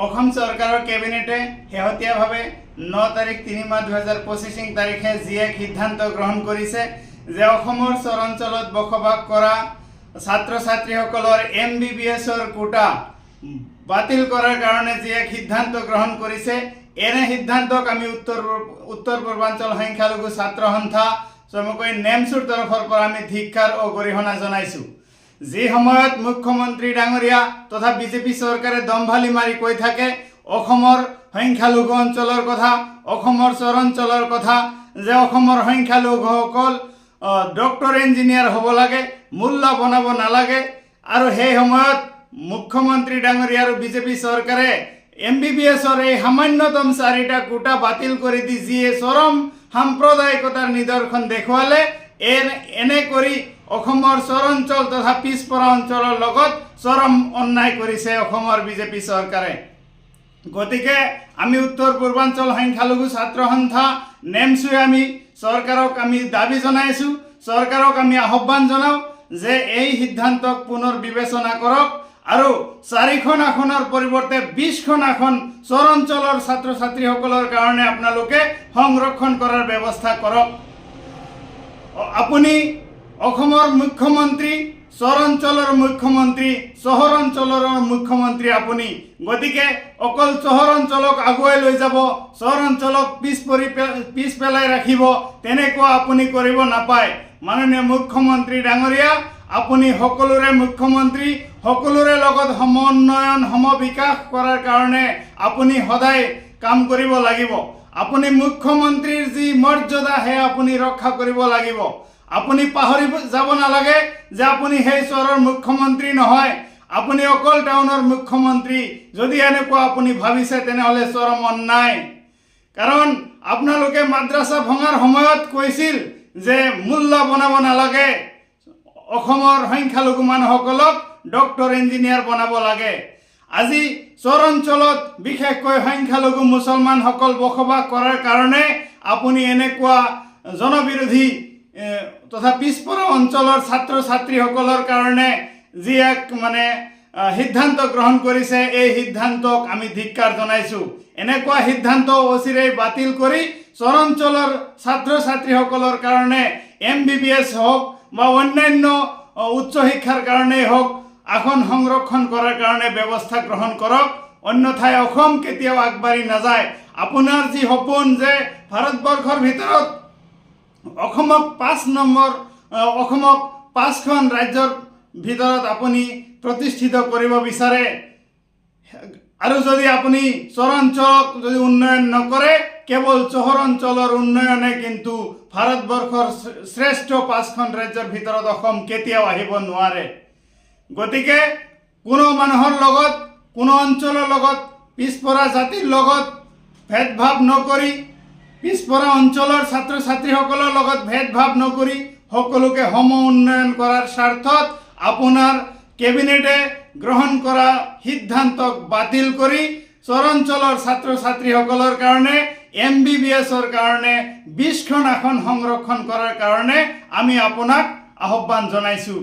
অসম চৰকাৰৰ কেবিনেটে শেহতীয়াভাৱে 9 তাৰিখ 3 মাহ 2025 তাৰিখে যি এক সিদ্ধান্ত গ্ৰহণ কৰিছে যে অসমৰ চৰাঞ্চলত বসবাস কৰা ছাত্ৰ ছাত্ৰীসকলৰ MBBSৰ কোটা বাতিল কৰাৰ কাৰণে যি এক সিদ্ধান্ত গ্ৰহণ কৰিছে। এনে সিদ্ধান্তক আমি উত্তৰ পূৰ্বাঞ্চল সংখ্যালঘু ছাত্ৰ সন্থা চমুকৈ নেমছুৰ তৰফৰ পৰা আমি ধিক্কাৰ ও গৰিহণা জনাইছোঁ। যি সময়ত মুখ্যমন্ত্ৰী ডাঙৰীয়া তথা বিজেপি চৰকাৰে দম্ভালি মাৰি কৈ থাকে অসমৰ সংখ্যালঘু অঞ্চলৰ কথা, অসমৰ চৰাঞ্চলৰ কথা, যে অসমৰ সংখ্যালঘুসকল ডক্টৰ ইঞ্জিনিয়াৰ হ'ব লাগে, মূল্য বনাব নালাগে, আৰু সেই সময়ত মুখ্যমন্ত্ৰী ডাঙৰীয়া আৰু বিজেপি চৰকাৰে MBBSৰ এই সামান্যতম 4টা কোটা বাতিল কৰি দি যিয়ে চৰম সাম্প্ৰদায়িকতাৰ নিদৰ্শন দেখুৱালে। এনে কৰি অসমৰ চৰাঞ্চল তথা পিছপৰা অঞ্চলৰ লগত চৰম অন্যায় কৰিছে অসমৰ বিজেপি চৰকাৰে। গতিকে আমি উত্তৰ পূৰ্বাঞ্চল সংখ্যালঘু ছাত্ৰ সন্থা নেমছুৱে আমি চৰকাৰক আমি দাবী জনাইছোঁ, চৰকাৰক আমি আহ্বান জনাওঁ যে এই সিদ্ধান্তক পুনৰ বিবেচনা কৰক আৰু 4খন আসনৰ পৰিৱৰ্তে 20খন আসন চৰাঞ্চলৰ ছাত্ৰ ছাত্ৰীসকলৰ কাৰণে আপোনালোকে সংৰক্ষণ কৰাৰ ব্যৱস্থা কৰক। আপুনি অসমৰ মুখ্যমন্ত্ৰী, চৰাঞ্চলৰ মুখ্যমন্ত্ৰী, চহৰ অঞ্চলৰ মুখ্যমন্ত্ৰী আপুনি। গতিকে অকল চহৰ অঞ্চলক আগুৱাই লৈ যাব, চহৰ অঞ্চলক পিছ পেলাই ৰাখিব, তেনেকুৱা আপুনি কৰিব নাপায়। মাননীয় মুখ্যমন্ত্ৰী ডাঙৰীয়া, আপুনি সকলোৰে মুখ্যমন্ত্ৰী, সকলোৰে লগত সমন্বয়ন সমবিকাশ কৰাৰ কাৰণে আপুনি সদায় কাম কৰিব লাগিব। আপুনি মুখ্যমন্ত্ৰীৰ যি মৰ্যাদা হে আপুনি ৰক্ষা কৰিব লাগিব। আপুনি পাহৰি যাব নালাগে যে আপুনি সেই চহৰৰ মুখ্যমন্ত্ৰী নহয়, আপুনি অকল টাউনৰ মুখ্যমন্ত্ৰী। যদি এনেকুৱা আপুনি ভাবিছে তেনেহ'লে চৰম অন্যায়। কাৰণ আপোনালোকে মাদ্ৰাছা ভঙাৰ সময়ত কৈছিল যে মূল্য বনাব নালাগে, অসমৰ সংখ্যালঘু মানুহসকলক ডক্টৰ ইঞ্জিনিয়াৰ বনাব লাগে। আজি চৰাঞ্চলত বিশেষকৈ সংখ্যালঘু মুছলমানসকল বসবাস কৰাৰ কাৰণে আপুনি এনেকুৱা জনবিৰোধী তথা পিছপৰা অঞ্চলৰ ছাত্ৰ ছাত্ৰীসকলৰ কাৰণে যি এক সিদ্ধান্ত গ্ৰহণ কৰিছে, এই সিদ্ধান্তক আমি ধিক্কাৰ জনাইছোঁ। এনেকুৱা সিদ্ধান্ত অচিৰেই বাতিল কৰি চৰাঞ্চলৰ ছাত্ৰ ছাত্ৰীসকলৰ কাৰণে MBBS হওক বা অন্যান্য উচ্চ শিক্ষাৰ কাৰণেই হওক আসন সংৰক্ষণ কৰাৰ কাৰণে ব্যৱস্থা গ্ৰহণ কৰক। অন্যথাই অসম কেতিয়াও আগবাঢ়ি নাযায়। আপোনাৰ যি সপোন যে ভাৰতবৰ্ষৰ ভিতৰত অসমক 5খন ৰাজ্যৰ ভিতৰত আপুনি প্ৰতিষ্ঠিত কৰিব বিচাৰে, আৰু যদি আপুনি চৰাঞ্চলক যদি উন্নয়ন নকৰে, কেৱল চহৰ অঞ্চলৰ উন্নয়নে কিন্তু ভাৰতবৰ্ষৰ শ্ৰেষ্ঠ 5খন ৰাজ্যৰ ভিতৰত অসম কেতিয়াও আহিব নোৱাৰে। গতিকে কোনো মানুহৰ লগত, কোনো অঞ্চলৰ লগত, পিছপৰা জাতিৰ লগত ভেদভাৱ নকৰি, পিছপৰা অঞ্চলৰ ছাত্ৰ ছাত্ৰীসকলৰ লগত ভেদভাৱ নকৰি সকলোকে সম উন্নয়ন কৰাৰ স্বাৰ্থত আপোনাৰ কেবিনেটে গ্ৰহণ কৰা সিদ্ধান্তক বাতিল কৰি চৰাঞ্চলৰ ছাত্ৰ ছাত্ৰীসকলৰ কাৰণে MBBSৰ কাৰণে 20খন আসন সংৰক্ষণ কৰাৰ কাৰণে আমি আপোনাক আহ্বান জনাইছোঁ।